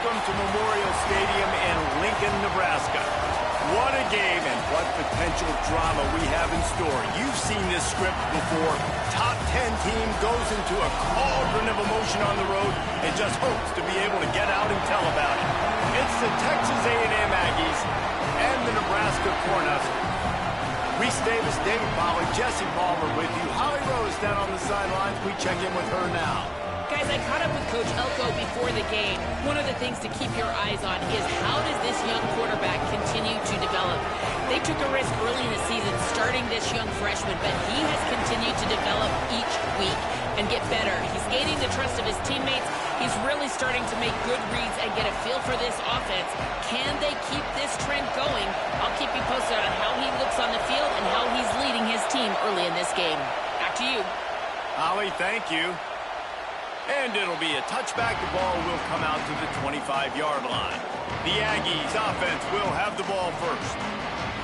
Welcome to Memorial Stadium in Lincoln, Nebraska. What a game and what potential drama we have in store. You've seen this script before. Top 10 team goes into a cauldron of emotion on the road and just hopes to be able to get out and tell about it. It's the Texas A&M Aggies and the Nebraska Cornhuskers. Reese Davis, David Pollard, Jesse Palmer with you. Holly Rose down on the sidelines. We check in with her now. Guys, I caught up with Coach Elko before the game. One of the things to keep your eyes on is how does this young quarterback continue to develop? They took a risk early in the season starting this young freshman, but he has continued to develop each week and get better. He's gaining the trust of his teammates. He's really starting to make good reads and get a feel for this offense. Can they keep this trend going? I'll keep you posted on how he looks on the field and how he's leading his team early in this game. Back to you. Holly, thank you. And it'll be a touchback. The ball will come out to the 25-yard line. The Aggies offense will have the ball first.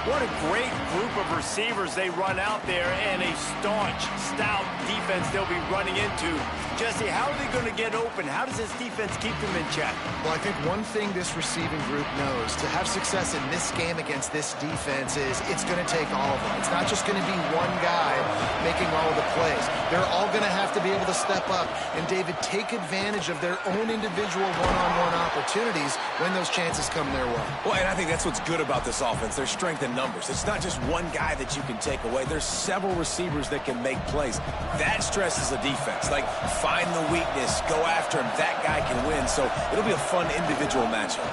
What a great group of receivers they run out there, and a staunch, stout defense they'll be running into. Jesse, how are they going to get open? How does this defense keep them in check? Well, I think one thing this receiving group knows to have success in this game against this defense is it's going to take all of them. It's not just going to be one guy making all of the plays. They're all going to have to be able to step up and, David, take advantage of their own individual one-on-one opportunities when those chances come their way. Well, and I think that's what's good about this offense. Their strength in numbers. It's not just one guy that you can take away. There's several receivers that can make plays. That stresses the defense. Like, find the weakness, go after him. That guy can win. So it'll be a fun individual matchup.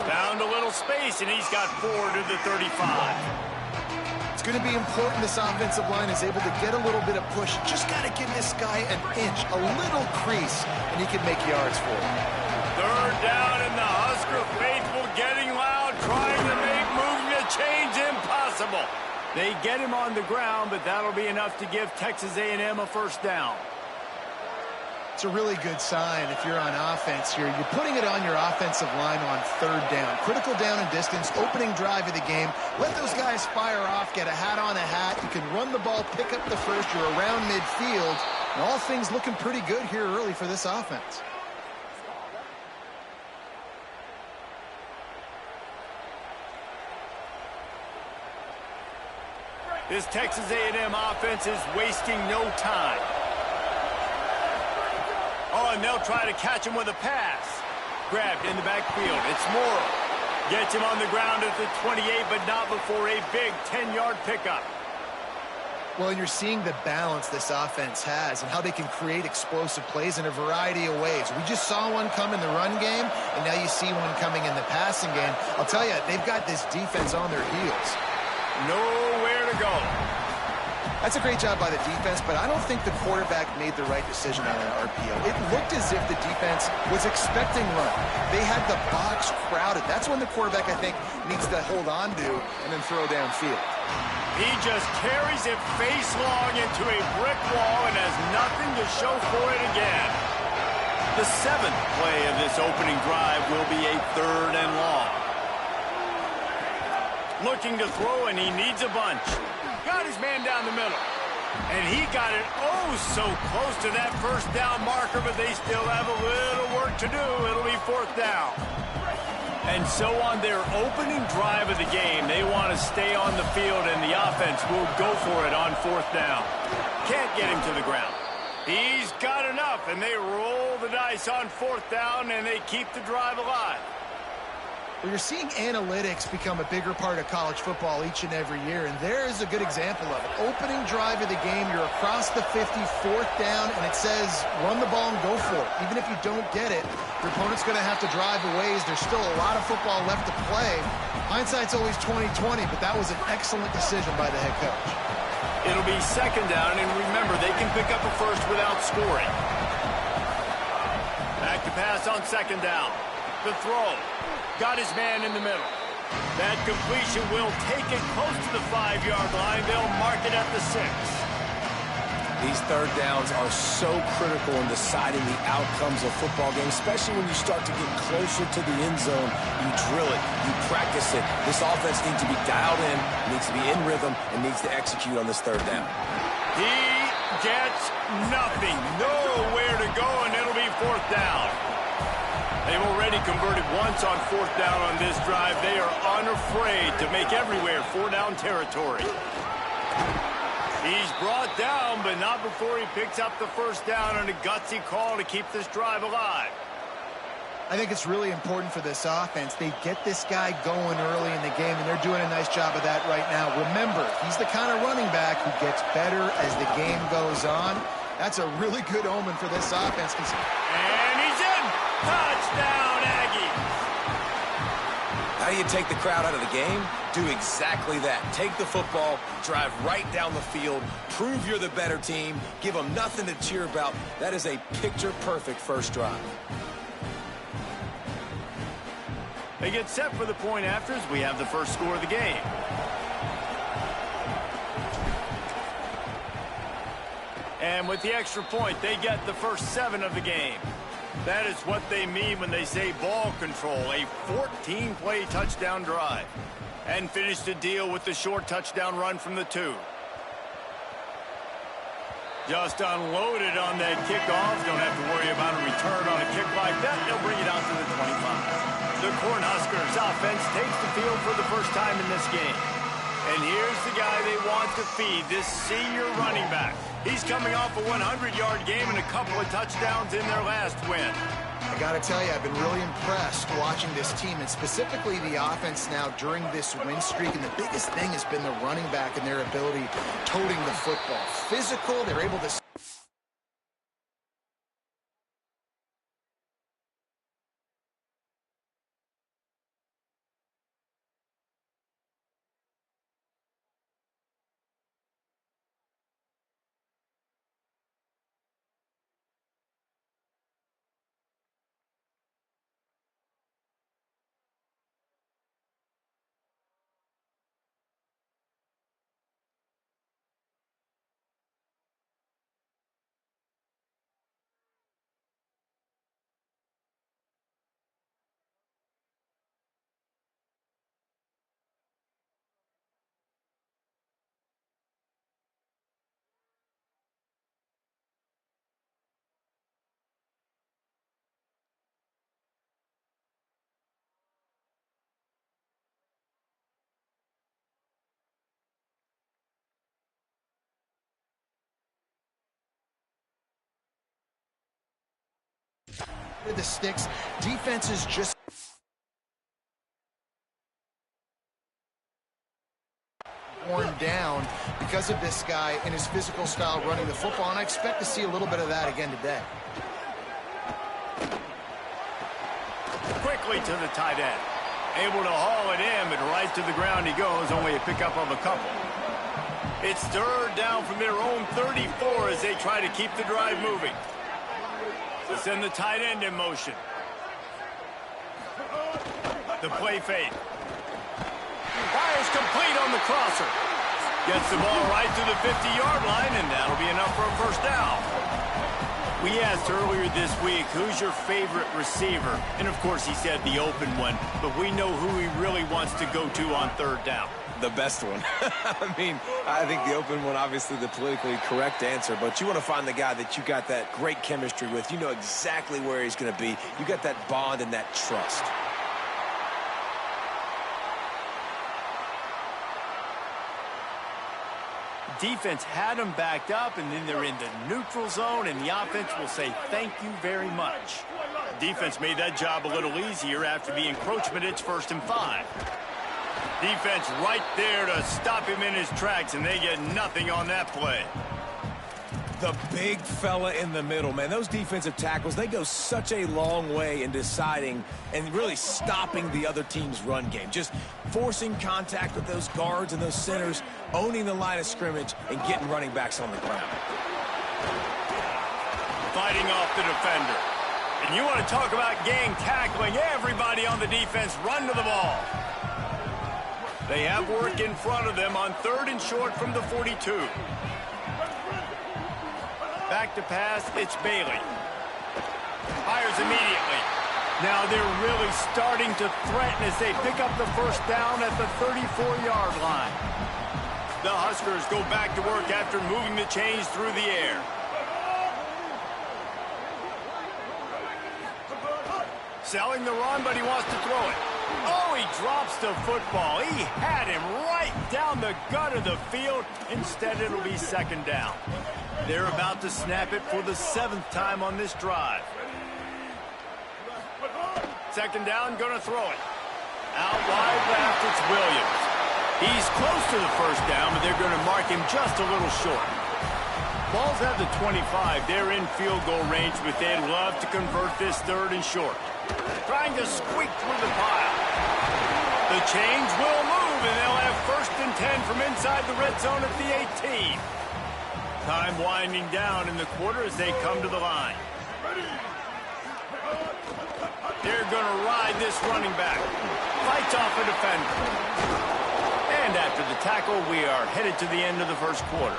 Found a little space, and he's got 4 to the 35. It's going to be important this offensive line is able to get a little bit of push. Just got to give this guy an inch, a little crease, and he can make yards for it. Third down, and the Husker faithful getting loud, trying to make moving the chains impossible. They get him on the ground, but that'll be enough to give Texas A&M a first down. It's a really good sign if you're on offense here. You're putting it on your offensive line on third down. Critical down and distance, opening drive of the game. Let those guys fire off, get a hat on a hat. You can run the ball, pick up the first. You're around midfield. And all things looking pretty good here early for this offense. This Texas A&M offense is wasting no time. Oh, and they'll try to catch him with a pass. Grabbed in the backfield. It's Morrow. Gets him on the ground at the 28, but not before a big 10-yard pickup. Well, and you're seeing the balance this offense has and how they can create explosive plays in a variety of ways. We just saw one come in the run game, and now you see one coming in the passing game. I'll tell you, they've got this defense on their heels. Nowhere to go. That's a great job by the defense, but I don't think the quarterback made the right decision on an RPO. It looked as if the defense was expecting run. They had the box crowded. That's when the quarterback, I think, needs to hold on to and then throw downfield. He just carries it face long into a brick wall and has nothing to show for it again. The 7th play of this opening drive will be a 3rd and long. Looking to throw, and he needs a bunch. Got his man down the middle. And he got it oh so close to that first down marker, but they still have a little work to do. It'll be 4th down. And so on their opening drive of the game, they want to stay on the field, and the offense will go for it on 4th down. Can't get him to the ground. He's got enough, and they roll the dice on 4th down, and they keep the drive alive. Well, you're seeing analytics become a bigger part of college football each and every year, and there is a good example of it. Opening drive of the game, you're across the 50, 4th down, and it says run the ball and go for it. Even if you don't get it, your opponent's going to have to drive a ways. There's still a lot of football left to play. Hindsight's always 20/20, but that was an excellent decision by the head coach. It'll be 2nd down, and remember, they can pick up a first without scoring. Back to pass on 2nd down. The throw. Got his man in the middle. That completion will take it close to the 5-yard line. They'll mark it at the 6. These 3rd downs are so critical in deciding the outcomes of football games, especially when you start to get closer to the end zone. You drill it, you practice it. This offense needs to be dialed in, needs to be in rhythm, and needs to execute on this 3rd down. He gets nothing. Nowhere to go, and it'll be 4th down. They've already converted once on 4th down on this drive. They are unafraid to make everywhere 4-down territory. He's brought down, but not before he picks up the 1st down on a gutsy call to keep this drive alive. I think it's really important for this offense. They get this guy going early in the game, and they're doing a nice job of that right now. Remember, he's the kind of running back who gets better as the game goes on. That's a really good omen for this offense. And he's in! Touchdown, Aggies! How do you take the crowd out of the game? Do exactly that. Take the football, drive right down the field, prove you're the better team, give them nothing to cheer about. That is a picture-perfect first drive. They get set for the point afters. We have the first score of the game. And with the extra point, they get the first 7 of the game. That is what they mean when they say ball control, a 14-play touchdown drive. And finish the deal with the short touchdown run from the 2. Just unloaded on that kickoff. Don't have to worry about a return on a kick like that. They'll bring it out to the 25. The Cornhuskers offense takes the field for the first time in this game. And here's the guy they want to feed, this senior running back. He's coming off a 100-yard game and a couple of touchdowns in their last win. I got to tell you, I've been really impressed watching this team, and specifically the offense now during this win streak. And the biggest thing has been the running back and their ability toting the football. Physical, they're able to... the sticks. Defense is just worn down because of this guy and his physical style running the football, and I expect to see a little bit of that again today. Quickly to the tight end. Able to haul it in, but right to the ground he goes, only a pickup of a couple. It's 3rd down from their own 34 as they try to keep the drive moving. To send the tight end in motion. The play fake. Fires complete on the crosser. Gets the ball right to the 50-yard line, and that'll be enough for a first down. We asked earlier this week, who's your favorite receiver? And, of course, he said the open one, but we know who he really wants to go to on 3rd down. The best one. I mean, I think the open one, obviously the politically correct answer, but you want to find the guy that you got that great chemistry with. You know exactly where he's going to be. You got that bond and that trust. Defense had them backed up, and then they're in the neutral zone, and the offense will say thank you very much. Defense made that job a little easier after the encroachment. It's 1st and 5. Defense right there to stop him in his tracks, and they get nothing on that play. The big fella in the middle, man. Those defensive tackles, they go such a long way in deciding and really stopping the other team's run game. Just forcing contact with those guards and those centers, owning the line of scrimmage, and getting running backs on the ground. Fighting off the defender. And you want to talk about gang tackling. Everybody on the defense run to the ball. They have work in front of them on 3rd and short from the 42. Back to pass, it's Bailey. Fires immediately. Now they're really starting to threaten as they pick up the first down at the 34-yard line. The Huskers go back to work after moving the chains through the air. Selling the run, but he wants to throw it. Oh, he drops the football. He had him right down the gut of the field. Instead, it'll be second down. They're about to snap it for the 7th time on this drive. Second down, gonna throw it. Out wide left, it's Williams. He's close to the first down, but they're gonna mark him just a little short. Ball's at the 25. They're in field goal range, but they'd love to convert this 3rd and short. Trying to squeak through the pile. The chains will move, and they'll have 1st and 10 from inside the red zone at the 18. Time winding down in the quarter as they come to the line. They're going to ride this running back. Fights off a defender. And after the tackle, we are headed to the end of the first quarter.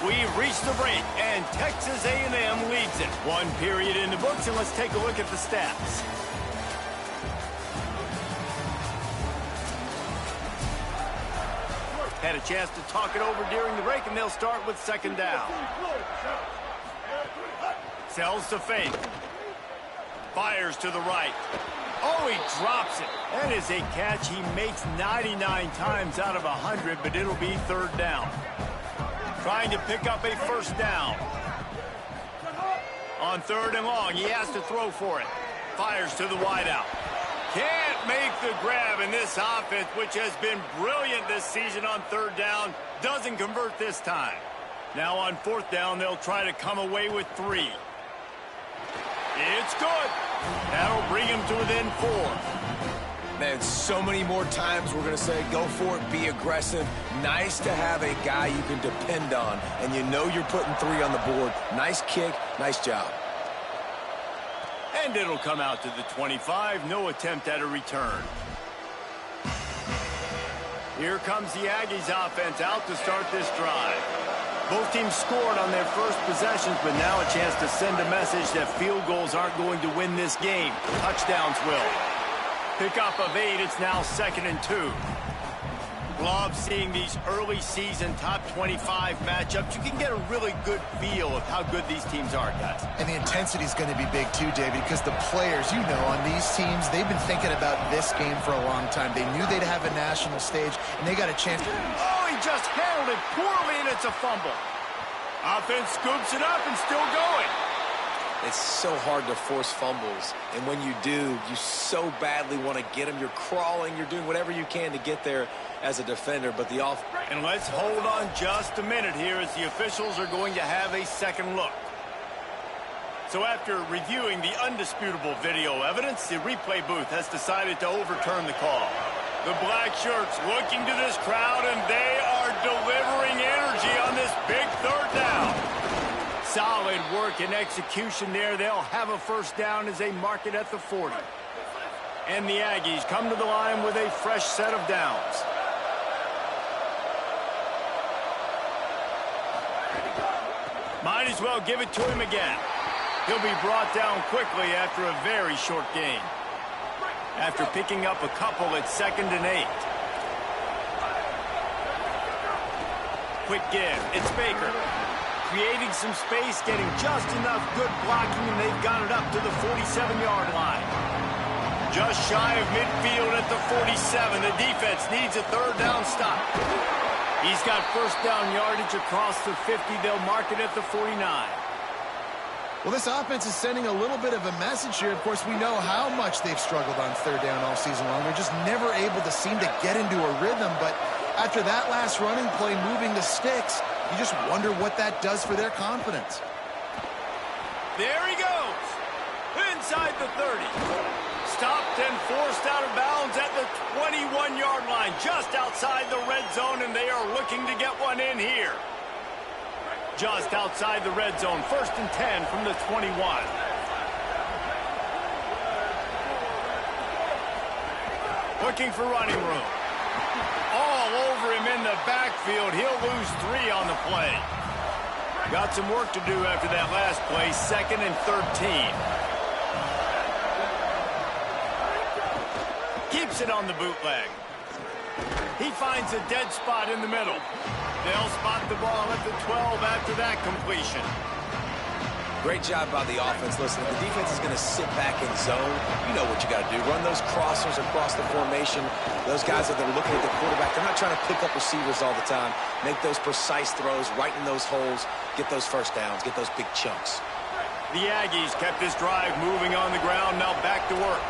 We've reached the break, and Texas A&M leads it. 1 period in the books, and let's take a look at the stats. Had a chance to talk it over during the break, and they'll start with second down. Sells to fake. Fires to the right. Oh, he drops it. That is a catch he makes 99 times out of 100, but it'll be 3rd down. Trying to pick up a first down. On 3rd and long, he has to throw for it. Fires to the wideout. Can't make the grab, in this offense, which has been brilliant this season on 3rd down, doesn't convert this time. Now on 4th down, they'll try to come away with 3. It's good. That'll bring him to within 4. Man, so many more times we're going to say, go for it, be aggressive. Nice to have a guy you can depend on, and you know you're putting 3 on the board. Nice kick, nice job. And it'll come out to the 25. No attempt at a return. Here comes the Aggies offense out to start this drive. Both teams scored on their first possessions, but now a chance to send a message that field goals aren't going to win this game. Touchdowns will. Pickup of 8, it's now 2nd and 2. Love seeing these early season top 25 matchups. You can get a really good feel of how good these teams are, guys. And the intensity is going to be big too, David, because the players, you know, on these teams, they've been thinking about this game for a long time. They knew they'd have a national stage, and they got a chance to... Oh, he just handled it poorly, and it's a fumble. Offense scoops it up and still going. It's so hard to force fumbles, and when you do, you so badly want to get them. You're crawling, you're doing whatever you can to get there as a defender, but the off... And let's hold on just a minute here as the officials are going to have a second look. So after reviewing the undisputable video evidence, the replay booth has decided to overturn the call. The black shirts looking to this crowd, and they are delivering energy on this big 3rd down. Solid work and execution there. They'll have a first down as they mark it at the 40. And the Aggies come to the line with a fresh set of downs. Might as well give it to him again. He'll be brought down quickly after a very short gain. After picking up a couple at 2nd and 8. Quick give. It's Baker. Creating some space, getting just enough good blocking, and they've got it up to the 47-yard line. Just shy of midfield at the 47. The defense needs a 3rd down stop. He's got first down yardage across the 50. They'll mark it at the 49. Well, this offense is sending a little bit of a message here. Of course, we know how much they've struggled on 3rd down all season long. They're just never able to seem to get into a rhythm, but after that last running play moving the sticks, you just wonder what that does for their confidence. There he goes. Inside the 30. Stopped and forced out of bounds at the 21-yard line, just outside the red zone, and they are looking to get one in here. Just outside the red zone, 1st and 10 from the 21. Looking for running room. All over him in the backfield. He'll lose 3 on the play. Got some work to do after that last play. 2nd and 13. Keeps it on the bootleg. He finds a dead spot in the middle. They'll spot the ball at the 12 after that completion. Great job by the offense. Listen, if the defense is going to sit back in zone, you know what you got to do. Run those crossers across the formation. Those guys that are looking at the quarterback, they're not trying to pick up receivers all the time. Make those precise throws right in those holes. Get those first downs. Get those big chunks. The Aggies kept this drive moving on the ground. Now back to work.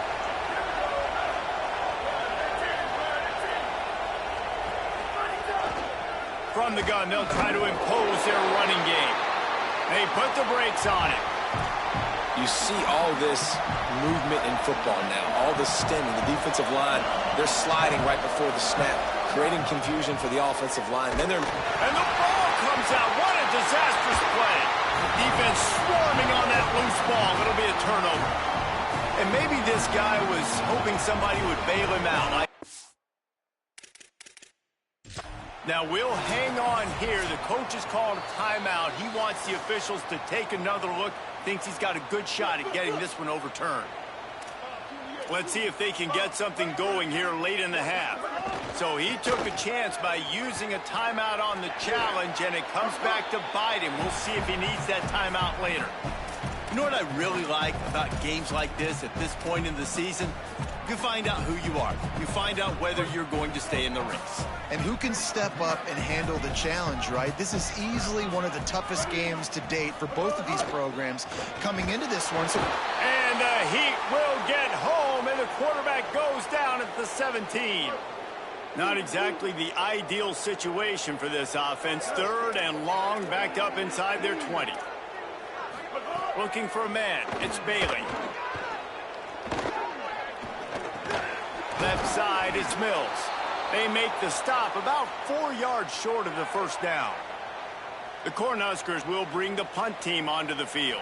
From the gun, they'll try to impose their running game. They put the brakes on it. You see all this movement in football now, all the stemming, the defensive line, they're sliding right before the snap, creating confusion for the offensive line. And the ball comes out. What a disastrous play. Defense swarming on that loose ball. It'll be a turnover. And maybe this guy was hoping somebody would bail him out. Now, we'll hang on here. The coach has called a timeout. He wants the officials to take another look. Thinks he's got a good shot at getting this one overturned. Let's see if they can get something going here late in the half. So he took a chance by using a timeout on the challenge, and it comes back to bite him. We'll see if he needs that timeout later. You know what I really like about games like this at this point in the season? You find out who you are. You find out whether you're going to stay in the race. And who can step up and handle the challenge, right? This is easily one of the toughest games to date for both of these programs coming into this one. And the Heat will get home, and the quarterback goes down at the 17. Not exactly the ideal situation for this offense. 3rd and long, backed up inside their 20. Looking for a man. It's Bailey. Left side, it's Mills. They make the stop about 4 yards short of the first down. The Cornhuskers will bring the punt team onto the field.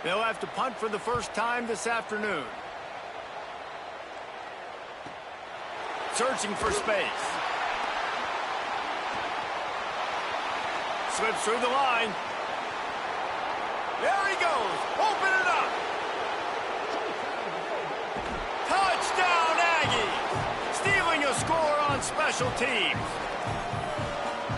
They'll have to punt for the first time this afternoon. Searching for space. Slips through the line. There he goes. Open it up. Touchdown, Aggies. Stealing a score on special teams.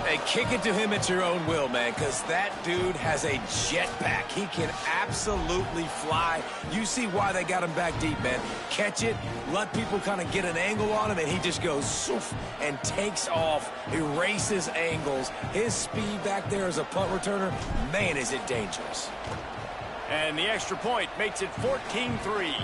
Hey, kick it to him at your own will, man, because that dude has a jetpack. He can absolutely fly. You see why they got him back deep, man. Catch it, let people kind of get an angle on him, and he just goes soof and takes off, erases angles. His speed back there as a punt returner, man, is it dangerous. And the extra point makes it 14-3.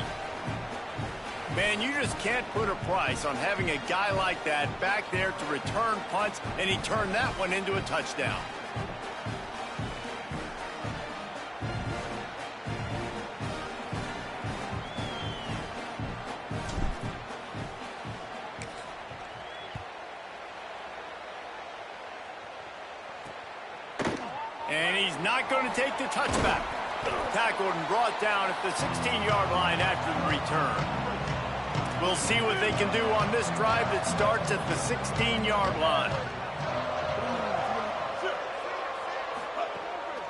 Man, you just can't put a price on having a guy like that back there to return punts, and he turned that one into a touchdown. And he's not going to take the touchback. Tackled and brought down at the 16-yard line after the return. We'll see what they can do on this drive that starts at the 16-yard line.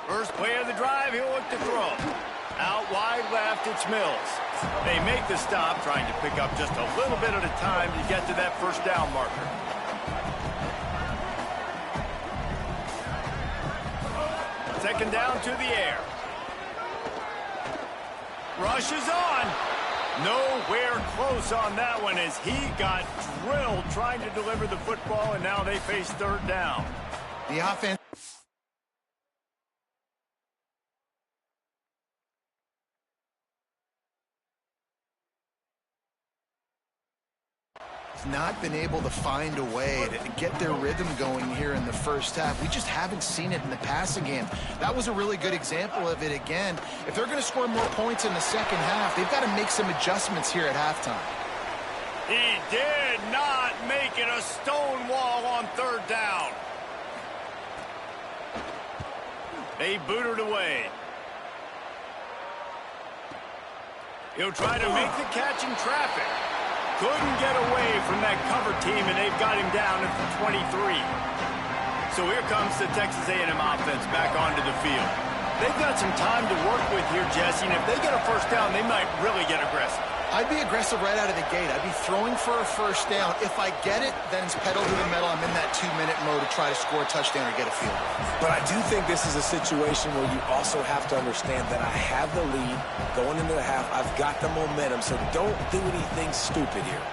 First play of the drive, he'll look to throw. Out wide left, it's Mills. They make the stop, trying to pick up just a little bit at a time to get to that first down marker. Second down to the air. Rushes on. Nowhere close on that one as he got drilled trying to deliver the football, and now they face 3rd down. The offense not been able to find a way to get their rhythm going here in the first half. We just haven't seen it in the passing game. That was a really good example of it again. If they're going to score more points in the second half, they've got to make some adjustments here at halftime. He did not make it a stone wall on 3rd down. They boot it away. He'll try to make the catch in traffic. Couldn't get away from that cover team, and they've got him down at the 23. So here comes the Texas A&M offense back onto the field. They've got some time to work with here, Jesse, and if they get a first down, they might really get aggressive. I'd be aggressive right out of the gate. I'd be throwing for a first down. If I get it, then it's pedal to the metal. I'm in that 2-minute mode to try to score a touchdown or get a field goal. But I do think this is a situation where you also have to understand that I have the lead going into the half. I've got the momentum, so don't do anything stupid here.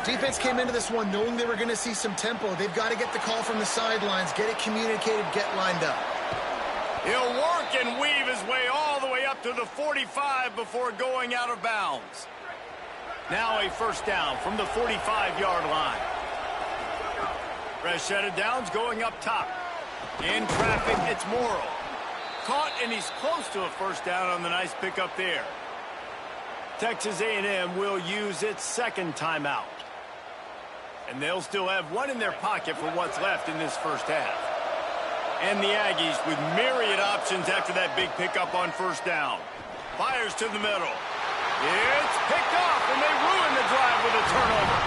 Defense came into this one knowing they were going to see some tempo. They've got to get the call from the sidelines, get it communicated, get lined up. He'll work and weave his way all the way up to the 45 before going out of bounds. Now a first down from the 45-yard line. Fresh set of downs going up top. In traffic, it's Morrow. Caught, and he's close to a first down on the nice pickup there. Texas A&M will use its second timeout. And they'll still have one in their pocket for what's left in this first half. And the Aggies with myriad options after that big pickup on first down. Fires to the middle. It's picked off, and they ruin the drive with a turnover.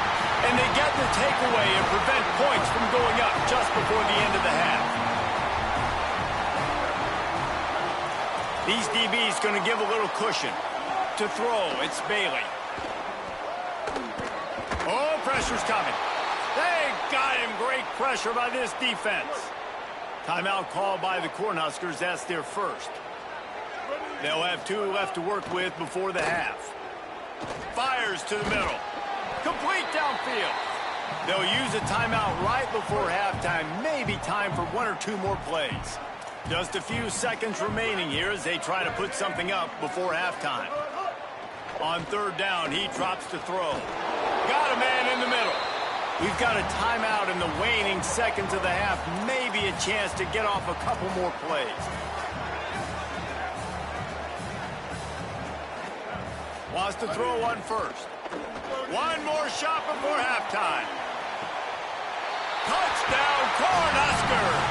And they get the takeaway and prevent points from going up just before the end of the half. These DBs going to give a little cushion. To throw, it's Bailey. Oh, pressure's coming. They got him. Great pressure by this defense. Timeout called by the Cornhuskers. That's their first. They'll have 2 left to work with before the half. Fires to the middle. Complete downfield. They'll use a timeout right before halftime. Maybe time for 1 or 2 more plays. Just a few seconds remaining here as they try to put something up before halftime. On third down, he drops to throw. Got a man in the middle. We've got a timeout in the waning seconds of the half. Maybe a chance to get off a couple more plays. Wants to throw on first. One more shot before halftime. Touchdown, Cornhuskers!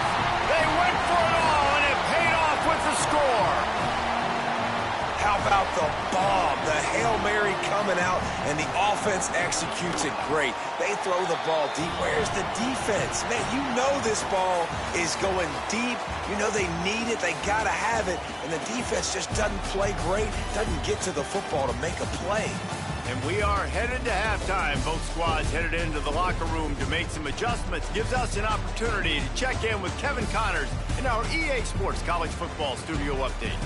They went for it all, and it paid off with the score. How about the bomb? The Hail Mary coming out, and the offense executes it great. They throw the ball deep. Where's the defense? Man, you know this ball is going deep. You know they need it. They got to have it. And the defense just doesn't play great, doesn't get to the football to make a play. And we are headed to halftime. Both squads headed into the locker room to make some adjustments. Gives us an opportunity to check in with Kevin Connors in our EA Sports College Football Studio Update.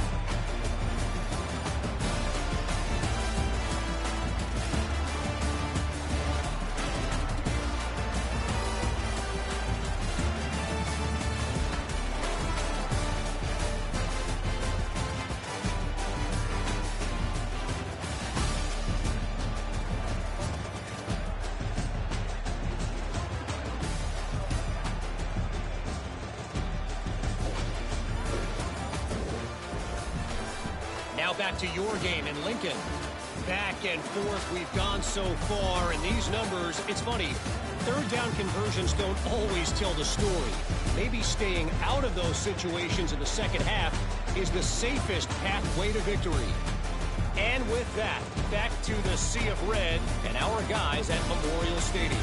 Now back to your game in Lincoln. Back and forth we've gone so far, and these numbers, it's funny, third down conversions don't always tell the story. Maybe staying out of those situations in the second half is the safest pathway to victory. And with that, back to the sea of red and our guys at Memorial Stadium.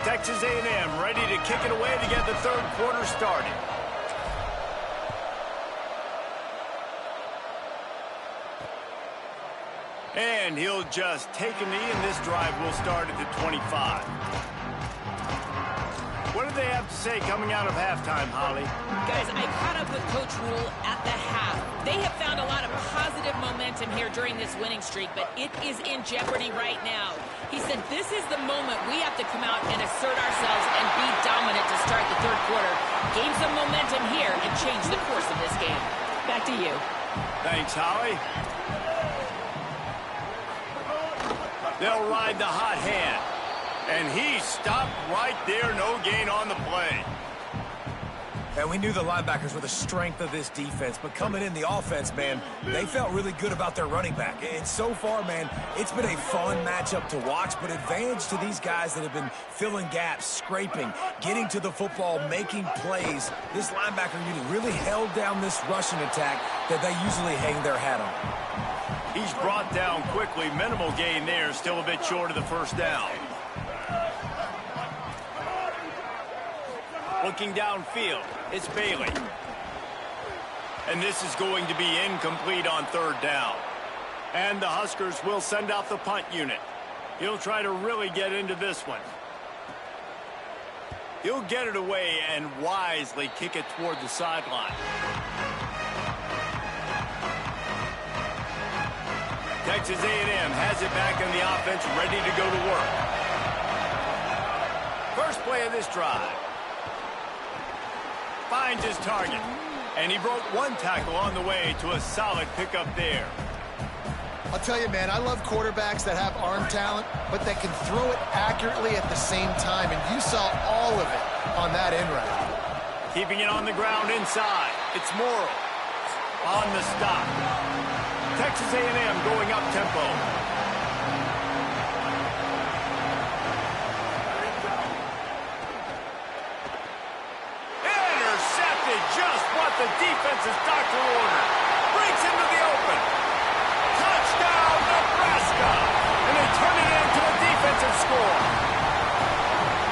Texas A&M ready to kick it away to get the third quarter started. And he'll just take a knee, and this drive will start at the 25. What do they have to say coming out of halftime, Holly? Guys, I caught up with Coach Rule at the half. They have found a lot of positive momentum here during this winning streak, but it is in jeopardy right now. He said this is the moment we have to come out and assert ourselves and be dominant to start the third quarter. Gain some momentum here and change the course of this game. Back to you. Thanks, Holly. They'll ride the hot hand. And he stopped right there. No gain on the play. And we knew the linebackers were the strength of this defense, but coming in the offense, man, they felt really good about their running back. And so far, man, it's been a fun matchup to watch, but advantage to these guys that have been filling gaps, scraping, getting to the football, making plays. This linebacker unit really held down this rushing attack that they usually hang their hat on. He's brought down quickly. Minimal gain there, still a bit short of the first down. Looking downfield, it's Bailey. And this is going to be incomplete on third down. And the Huskers will send out the punt unit. He'll try to really get into this one. He'll get it away and wisely kick it toward the sideline. Texas A&M has it back in the offense, ready to go to work. First play of this drive. Finds his target, and he broke one tackle on the way to a solid pickup there. I'll tell you, man, I love quarterbacks that have arm talent, but that can throw it accurately at the same time, and you saw all of it on that end route. Keeping it on the ground inside. It's Morrill on the stop. Texas A&M going up tempo. Just what the defense's doctor ordered. Breaks into the open. Touchdown, Nebraska! And they turn it into a defensive score.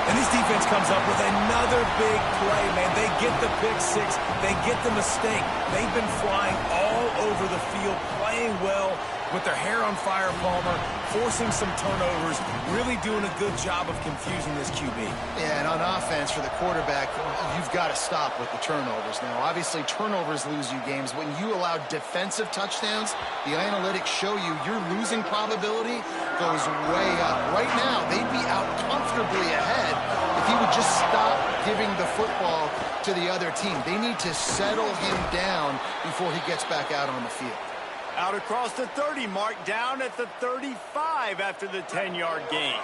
And this defense comes up with another big play, man. They get the pick six. They get the mistake. They've been flying all over the field, playing well with their hair on fire, Palmer, forcing some turnovers, really doing a good job of confusing this QB. Yeah, and on offense for the quarterback, you've got to stop with the turnovers. Now, obviously, turnovers lose you games. When you allow defensive touchdowns, the analytics show you your losing probability goes way up. Right now, they'd be out comfortably ahead if he would just stop giving the football to the other team. They need to settle him down before he gets back out on the field. Out across the 30 mark, down at the 35 after the 10-yard gain.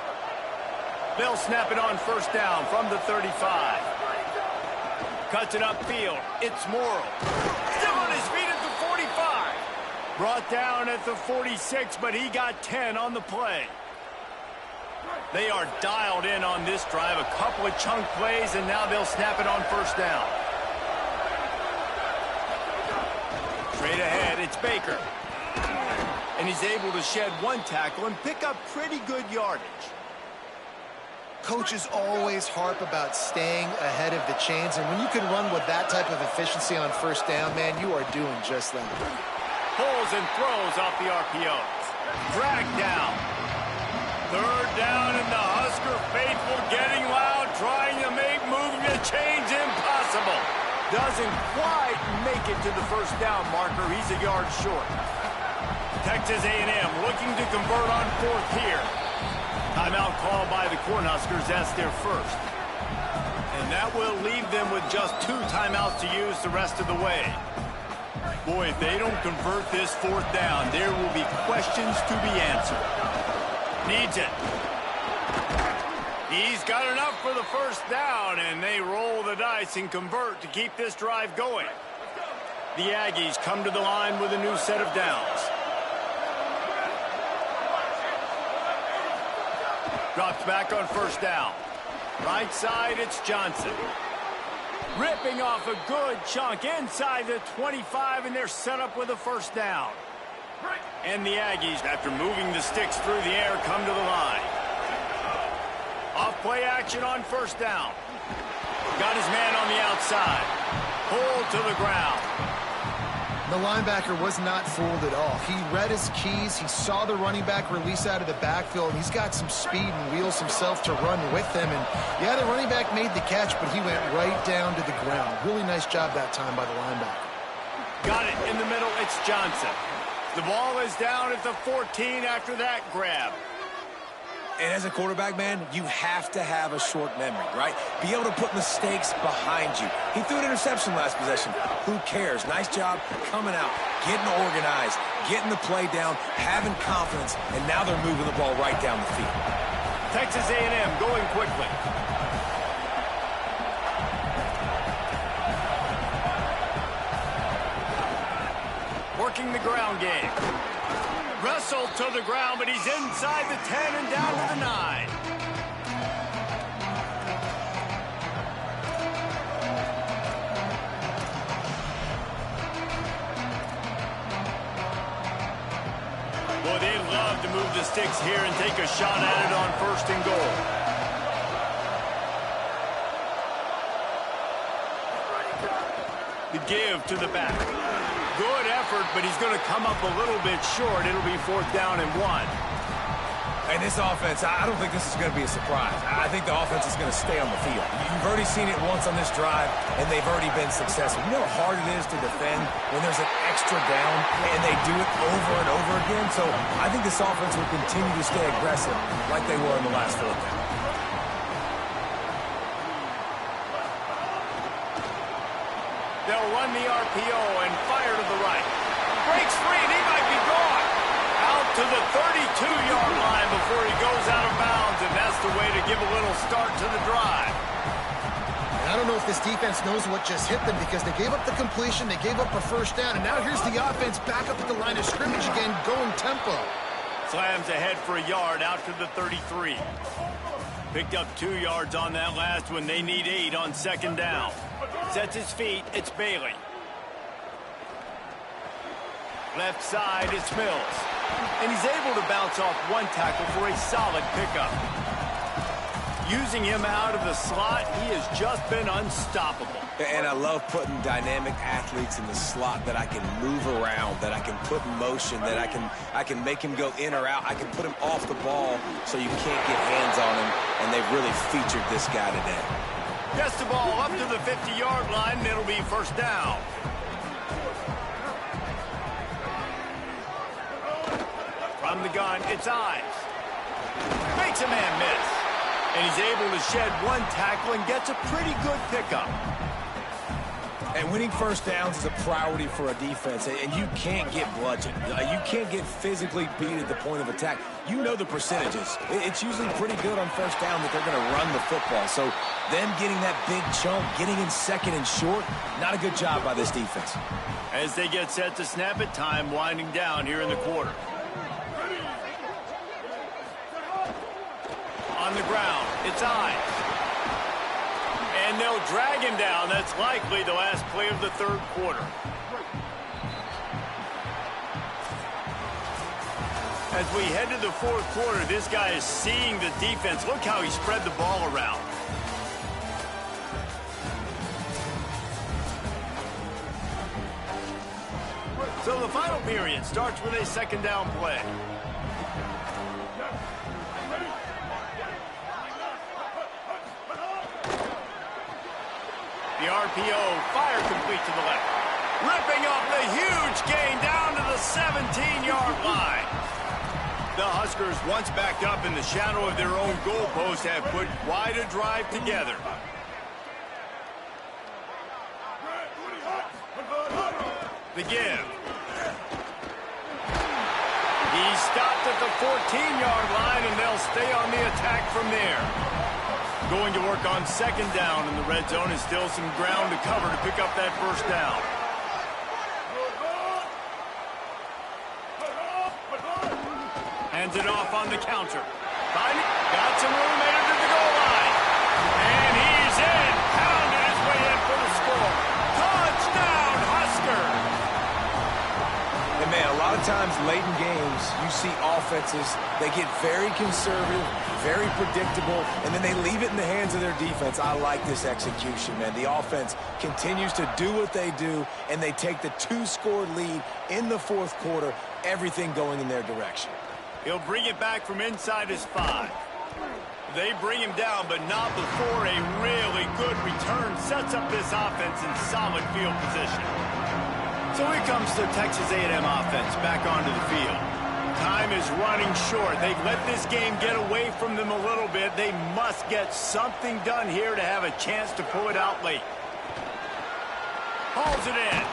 They'll snap it on first down from the 35. Cuts it upfield. It's Morrill. Still on his feet at the 45. Brought down at the 46, but he got 10 on the play. They are dialed in on this drive. A couple of chunk plays, and now they'll snap it on first down. Straight ahead, it's Baker. And he's able to shed one tackle and pick up pretty good yardage. Coaches always harp about staying ahead of the chains, and when you can run with that type of efficiency on first down, man, you are doing just that. Pulls and throws off the RPO. Drag down. Third down, and the Husker faithful getting loud, trying to make moving the chains impossible. Doesn't quite make it to the first down marker. He's a yard short. Texas A&M looking to convert on fourth here. Timeout called by the Cornhuskers. That's their first. And that will leave them with just 2 timeouts to use the rest of the way. Boy, if they don't convert this fourth down, there will be questions to be answered. Needs it. He's got enough for the first down, and they roll the dice and convert to keep this drive going. The Aggies come to the line with a new set of downs. Drops back on first down. Right side, it's Johnson. Ripping off a good chunk inside the 25, and they're set up with a first down. And the Aggies, after moving the sticks through the air, come to the line. Off play action on first down. Got his man on the outside. Pulled to the ground. The linebacker was not fooled at all. He read his keys. He saw the running back release out of the backfield. He's got some speed and wheels himself to run with him. And, yeah, the running back made the catch, but he went right down to the ground. Really nice job that time by the linebacker. Got it in the middle. It's Johnson. The ball is down at the 14 after that grab. And as a quarterback, man, you have to have a short memory, right? Be able to put mistakes behind you. He threw an interception last possession. Who cares? Nice job coming out, getting organized, getting the play down, having confidence, and now they're moving the ball right down the field. Texas A&M going quickly. ground game. Wrestled to the ground, but he's inside the 10 and down to the 9. Boy, they love to move the sticks here and take a shot at it on 1st and goal. The give to the back. Good effort, but he's going to come up a little bit short. It'll be 4th down and 1. And this offense, I don't think this is going to be a surprise. I think the offense is going to stay on the field. You've already seen it once on this drive, and they've already been successful. You know how hard it is to defend when there's an extra down, and they do it over and over again? So I think this offense will continue to stay aggressive like they were in the last 4th down. They'll run the RPO and fire to the right. Breaks free, and he might be gone. Out to the 32-yard line before he goes out of bounds, and that's the way to give a little start to the drive. And I don't know if this defense knows what just hit them because they gave up the completion, they gave up a 1st down, and now here's the offense back up at the line of scrimmage again, going tempo. Slams ahead for a yard out to the 33. Picked up 2 yards on that last one. They need 8 on 2nd down. Sets his feet. It's Bailey. Left side, it's Mills. And he's able to bounce off 1 tackle for a solid pickup. Using him out of the slot, he has just been unstoppable. And I love putting dynamic athletes in the slot that I can move around, that I can put in motion, that I can make him go in or out. I can put him off the ball so you can't get hands on him, and they've really featured this guy today. Gets the ball up to the 50-yard line, and it'll be 1st down. From the gun, it's Ives. Makes a man miss. And he's able to shed 1 tackle and gets a pretty good pickup. And winning 1st downs is a priority for a defense, and you can't get bludgeoned. You can't get physically beat at the point of attack. You know the percentages. It's usually pretty good on 1st down that they're going to run the football. So them getting that big chunk, getting in 2nd and short, not a good job by this defense. As they get set to snap it, time winding down here in the quarter. On the ground, it's Ives. And they'll drag him down. That's likely the last play of the 3rd quarter. As we head to the 4th quarter, this guy is seeing the defense. Look how he spread the ball around. So the final period starts with a 2nd down play. The RPO, fire complete to the left. Ripping up the huge gain down to the 17-yard line. The Huskers, once backed up in the shadow of their own goalpost, have put quite a drive together. The give. He's stopped at the 14-yard line, and they'll stay on the attack from there. Going to work on 2nd down in the red zone, and still some ground to cover to pick up that 1st down. Hands it off on the counter. Got some room made it to the goal line. And he's in. Pounded his way in for the score. Touchdown, Huskers! And man, a lot of times late in games, you see offenses, they get very conservative, very predictable, and then they leave it in the hands of their defense. I like this execution, man. The offense continues to do what they do, and they take the 2-score lead in the 4th quarter, everything going in their direction. He'll bring it back from inside his 5. They bring him down, but not before a really good return sets up this offense in solid field position. So here comes the Texas A&M offense back onto the field. Time is running short. They've let this game get away from them a little bit. They must get something done here to have a chance to pull it out late. Hauls it in.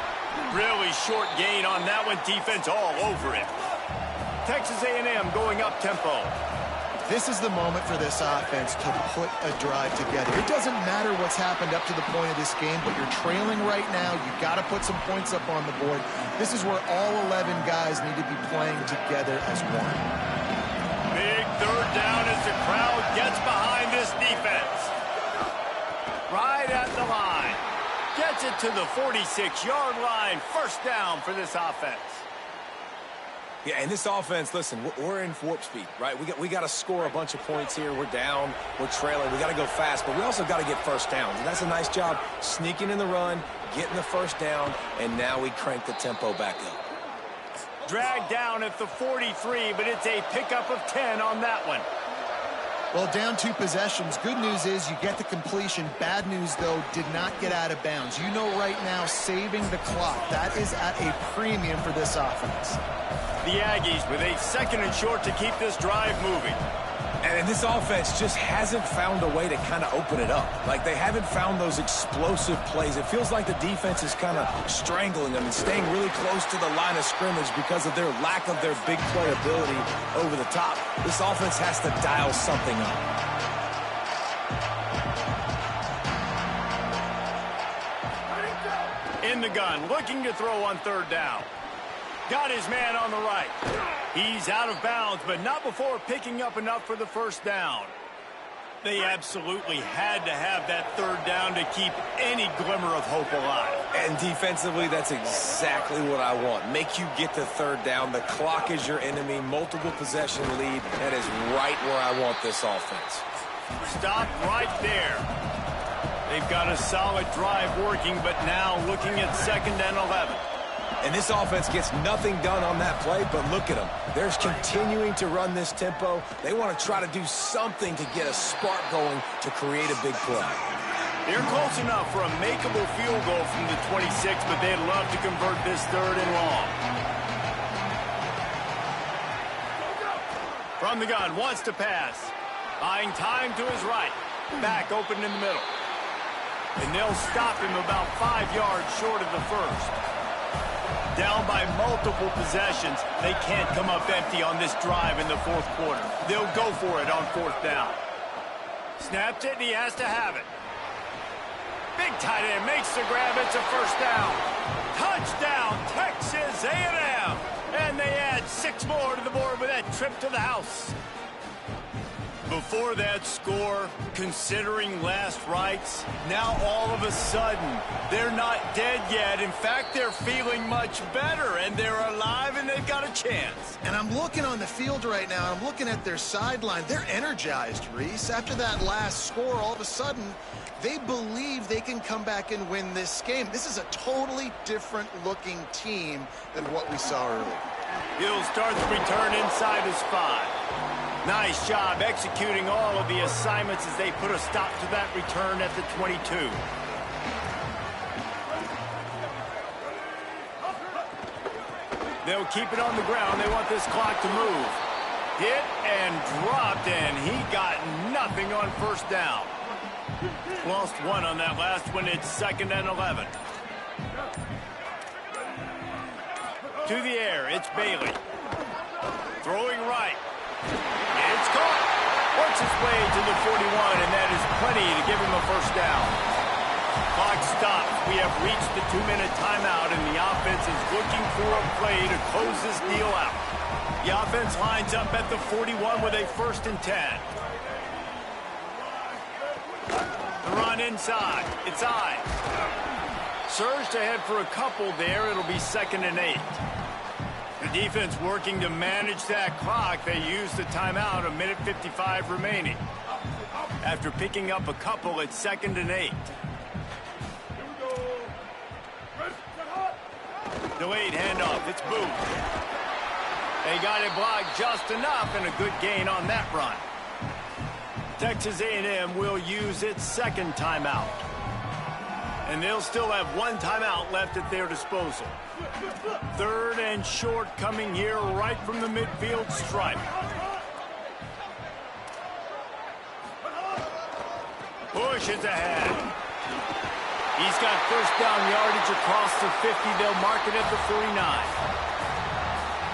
Really short gain on that one. Defense all over it. Texas A&M going up tempo. This is the moment for this offense to put a drive together. It doesn't matter what's happened up to the point of this game, but you're trailing right now. You've got to put some points up on the board. This is where all 11 guys need to be playing together as one. Big third down as the crowd gets behind this defense. Right at the line. Gets it to the 46-yard line. First down for this offense. Yeah, and this offense, listen, we're in warp speed, right? We got to score a bunch of points here. We're down. We're trailing. We got to go fast, but we also got to get first downs. And that's a nice job sneaking in the run, getting the first down, and now we crank the tempo back up. Dragged down at the 43, but it's a pickup of 10 on that one. Well, down 2 possessions. Good news is you get the completion. Bad news, though, did not get out of bounds. You know right now, saving the clock, that is at a premium for this offense. The Aggies with a second and short to keep this drive moving. And this offense just hasn't found a way to kind of open it up. Like, they haven't found those explosive plays. It feels like the defense is kind of strangling them and staying really close to the line of scrimmage because of their lack of their big play ability over the top. This offense has to dial something up. In the gun, looking to throw on third down. Got his man on the right. He's out of bounds, but not before picking up enough for the first down. They absolutely had to have that third down to keep any glimmer of hope alive. And defensively, that's exactly what I want. Make you get the third down. The clock is your enemy. Multiple possession lead. That is right where I want this offense. Stop right there. They've got a solid drive working, but now looking at 2nd and 11. And this offense gets nothing done on that play, but look at them. They're continuing to run this tempo. They want to try to do something to get a spark going to create a big play. They're close enough for a makeable field goal from the 26, but they'd love to convert this 3rd and long. From the gun, wants to pass. Buying time to his right. Back open in the middle. And they'll stop him about 5 yards short of the first. Down by multiple possessions, they can't come up empty on this drive in the 4th quarter. They'll go for it on 4th down. Snapped it, and he has to have it. Big tight end makes the grab. It's a first down. Touchdown, Texas A&M. And they add 6 more to the board with that trip to the house. Before that score, considering last rites, now all of a sudden, they're not dead yet. In fact, they're feeling much better, and they're alive, and they've got a chance. And I'm looking on the field right now, and I'm looking at their sideline. They're energized, Reese. After that last score, all of a sudden, they believe they can come back and win this game. This is a totally different-looking team than what we saw earlier. He'll start the return inside his 5. Nice job executing all of the assignments as they put a stop to that return at the 22. They'll keep it on the ground. They want this clock to move. Hit and dropped, and he got nothing on first down. Lost 1 on that last one. It's 2nd and 11. To the air, it's Bailey. Throwing right. It's caught. Works its way to the 41, and that is plenty to give him a first down. Clock stops. We have reached the 2-minute timeout, and the offense is looking for a play to close this deal out. The offense lines up at the 41 with a 1st and 10. The run inside. It's I. Surged ahead for a couple there. It'll be 2nd and 8. The defense working to manage that clock. They use the timeout, 1:55 remaining. After picking up a couple, it's 2nd and 8. Delayed handoff. It's Booth. They got it blocked just enough, and a good gain on that run. Texas A&M will use its 2nd timeout. And they'll still have 1 timeout left at their disposal. 3rd and short coming here right from the midfield stripe. Bush is ahead. He's got first down yardage across the 50. They'll mark it at the 49.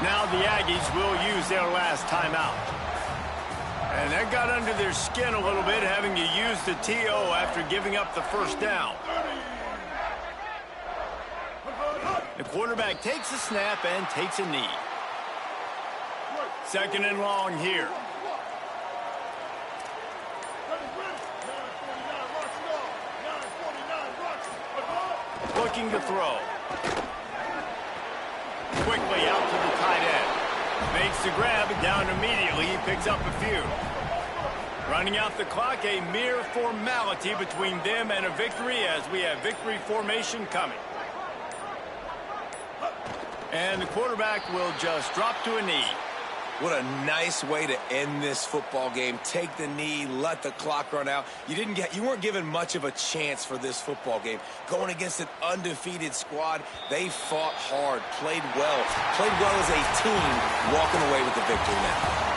Now the Aggies will use their last timeout. And that got under their skin a little bit, having to use the TO after giving up the first down. The quarterback takes a snap and takes a knee. 2nd and long here. Looking to throw. Quickly out to the tight end. Makes the grab down immediately. He picks up a few. Running out the clock, a mere formality between them and a victory as we have victory formation coming. And the quarterback will just drop to a knee. What a nice way to end this football game. Take the knee, let the clock run out. You weren't given much of a chance for this football game. Going against an undefeated squad, they fought hard, played well as a team, walking away with the victory now.